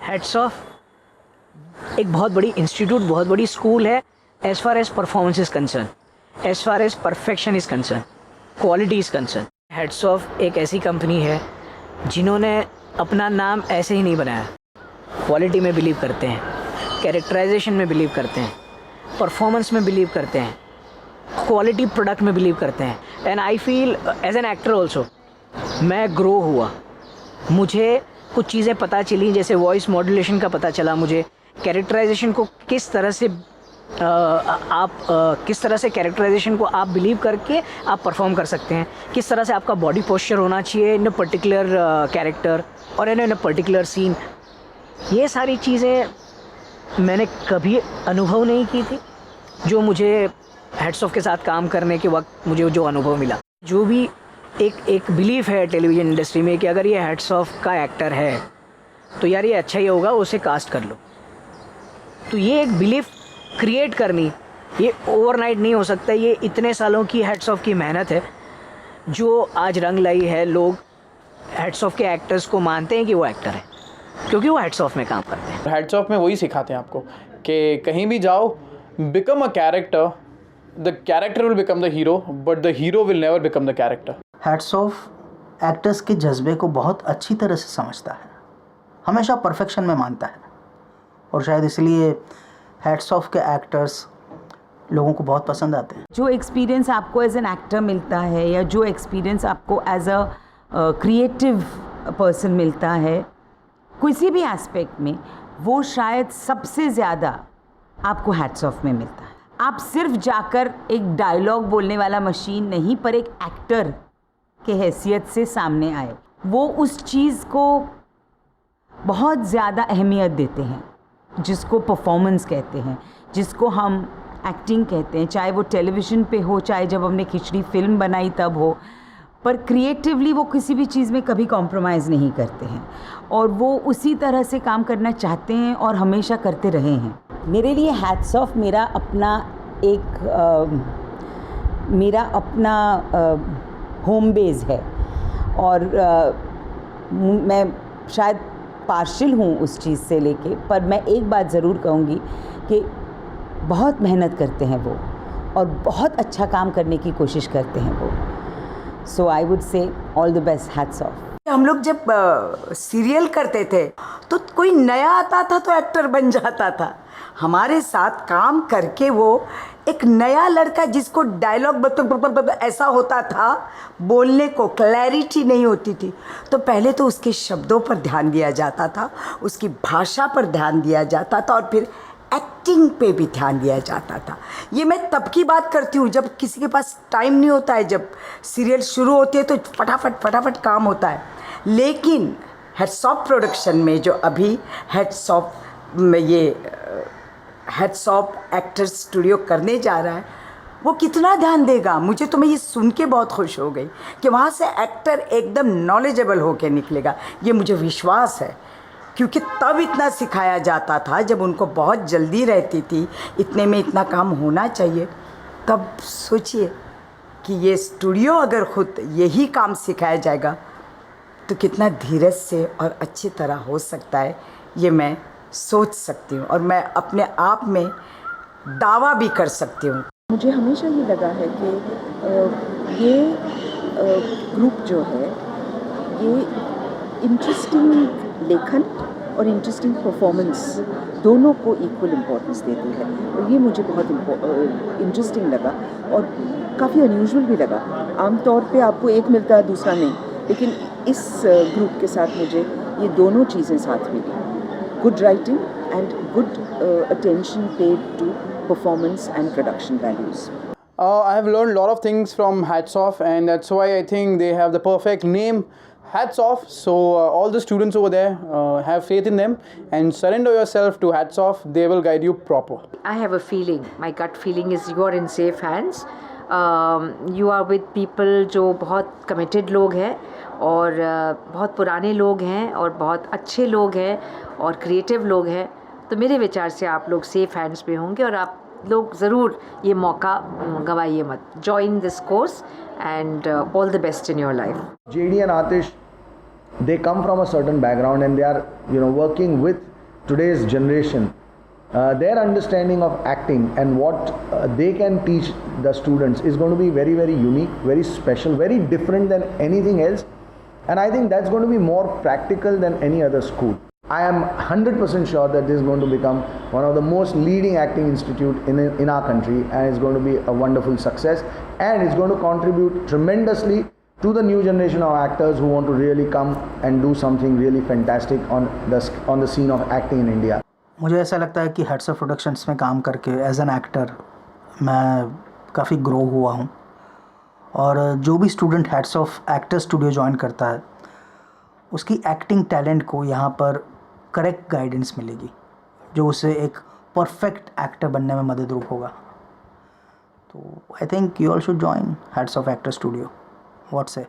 Heads of एक बहुत बड़ी इंस्टीट्यूट, बहुत बड़ी स्कूल है as far as performance is concern, as far as perfection is concern, quality is concern. Heads of एक ऐसी कंपनी है जिन्होंने अपना नाम ऐसे ही नहीं बनाया। क्वालिटी में बिलीव करते हैं, कैरेक्टराइजेशन में बिलीव करते हैं, परफॉर्मेंस में बिलीव करते हैं, क्वालिटी प्रोडक्ट में बिलीव करते हैं। And I feel as an actor also मैं ग्रो हुआ, मुझे कुछ चीज़ें पता चली, जैसे वॉइस मॉड्यूलेशन का पता चला मुझे, कैरेक्टराइजेशन को किस तरह से किस तरह से कैरेक्टराइजेशन को आप बिलीव करके आप परफॉर्म कर सकते हैं, किस तरह से आपका बॉडी पोस्चर होना चाहिए इन अ पर्टिकुलर कैरेक्टर और इन अ पर्टिकुलर सीन। ये सारी चीज़ें मैंने कभी अनुभव नहीं की थी, जो मुझे हेड्स ऑफ के साथ काम करने के वक्त मुझे जो अनुभव मिला। जो भी एक बिलीफ है टेलीविज़न इंडस्ट्री में कि अगर ये हेड्स ऑफ का एक्टर है तो यार ये अच्छा ही होगा, उसे कास्ट कर लो। तो ये एक बिलीफ क्रिएट करनी, ये ओवरनाइट नहीं हो सकता। ये इतने सालों की हेड्स ऑफ की मेहनत है जो आज रंग लाई है। लोग हेड्स ऑफ के एक्टर्स को मानते हैं कि वो एक्टर है क्योंकि वो हेड्स ऑफ में काम करते हैं। हेड्स ऑफ में वही सिखाते हैं आपको कि कहीं भी जाओ, become a character, the character will become the hero but the hero will never become the character. Heads of actors के जज्बे को बहुत अच्छी तरह से समझता है, हमेशा परफेक्शन में मानता है और शायद इसलिए हेड्स ऑफ के एक्टर्स लोगों को बहुत पसंद आते हैं। जो एक्सपीरियंस आपको एज एन एक्टर मिलता है या जो एक्सपीरियंस आपको एज अ क्रिएटिव पर्सन मिलता है किसी भी एस्पेक्ट में, वो शायद सबसे ज़्यादा आपको हेड्स ऑफ में मिलता है। आप सिर्फ जाकर एक डायलॉग बोलने वाला मशीन नहीं, पर एक एक्टर के हैसियत से सामने आए, वो उस चीज़ को बहुत ज़्यादा अहमियत देते हैं, जिसको परफॉर्मेंस कहते हैं, जिसको हम एक्टिंग कहते हैं, चाहे वो टेलीविज़न पे हो, चाहे जब हमने खिचड़ी फिल्म बनाई तब हो। पर क्रिएटिवली वो किसी भी चीज़ में कभी कॉम्प्रोमाइज़ नहीं करते हैं और वो उसी तरह से काम करना चाहते हैं और हमेशा करते रहे हैं। मेरे लिए हैट्स ऑफ मेरा अपना होम बेस है और मैं शायद पार्शियल हूँ उस चीज़ से लेके, पर मैं एक बात ज़रूर कहूँगी कि बहुत मेहनत करते हैं वो और बहुत अच्छा काम करने की कोशिश करते हैं वो। So I would say all the best, hats off. हम लोग जब सीरियल करते थे तो कोई नया आता था तो एक्टर बन जाता था। हमारे साथ काम करके वो एक नया लड़का जिसको डायलॉग ऐसा होता था, बोलने को क्लैरिटी नहीं होती थी, तो पहले तो उसके शब्दों पर ध्यान दिया जाता था, उसकी भाषा पर ध्यान दिया जाता था और फिर एक्टिंग पे भी ध्यान दिया जाता था। ये मैं तब की बात करती हूँ जब किसी के पास टाइम नहीं होता है, जब सीरियल शुरू होती है तो फटाफट काम होता है। लेकिन हेड्स ऑफ प्रोडक्शन में जो अभी हेड्स ऑफ एक्टर्स स्टूडियो करने जा रहा है, वो कितना ध्यान देगा। मुझे तो मैं ये सुन के बहुत खुश हो गई कि वहाँ से एक्टर एकदम नॉलेजेबल होकर निकलेगा, ये मुझे विश्वास है। क्योंकि तब इतना सिखाया जाता था जब उनको बहुत जल्दी रहती थी, इतने में इतना काम होना चाहिए। तब सोचिए कि ये स्टूडियो अगर खुद यही काम सिखाया जाएगा तो कितना धीरज से और अच्छी तरह हो सकता है, ये मैं सोच सकती हूँ और मैं अपने आप में दावा भी कर सकती हूँ। मुझे हमेशा ये लगा है कि ये ग्रुप जो है ये इंटरेस्टिंग लेखन और इंटरेस्टिंग परफॉर्मेंस दोनों को इक्वल इम्पोर्टेंस देती है और ये मुझे बहुत इंटरेस्टिंग लगा और काफ़ी अनयूजुअल भी लगा। आमतौर पे आपको एक मिलता है दूसरा नहीं, लेकिन इस ग्रुप के साथ मुझे ये दोनों चीज़ें साथ मिली, good writing and good attention paid to performance and production values. I have learned a lot of things from Hats Off, and that's why I think they have the perfect name, Hats Off. So all the students over there, have faith in them and surrender yourself to Hats Off. They will guide you proper. I have a feeling, my gut feeling is you are in safe hands. You are with people जो बहुत committed लोग हैं और बहुत पुराने लोग हैं और बहुत अच्छे लोग हैं और क्रिएटिव लोग हैं। तो मेरे विचार से आप लोग सेफ हैंड्स पे होंगे और आप लोग ज़रूर ये मौका गवाइए मत। Join this course and all the best in your life. JD and Atish, they come from a certain background and they are, working with today's generation, their understanding of acting and what they can teach the students is going to be very, very unique, very special, very different than anything else. And I think that's going to be more practical than any other school. I am 100% sure that this is going to become one of the most leading acting institute in our country, and it's going to be a wonderful success, and it's going to contribute tremendously to the new generation of actors who want to really come and do something really fantastic on the scene of acting in India. मुझे ऐसा लगता है कि heads of productions में काम करके as an actor मैं काफ़ी ग्रो हुआ हूँ, और जो भी student heads of actor studio join करता है उसकी एक्टिंग टैलेंट को यहाँ पर करेक्ट गाइडेंस मिलेगी जो उसे एक परफेक्ट एक्टर बनने में मददरूप होगा. तो I think you all should join heads of actor studio. What से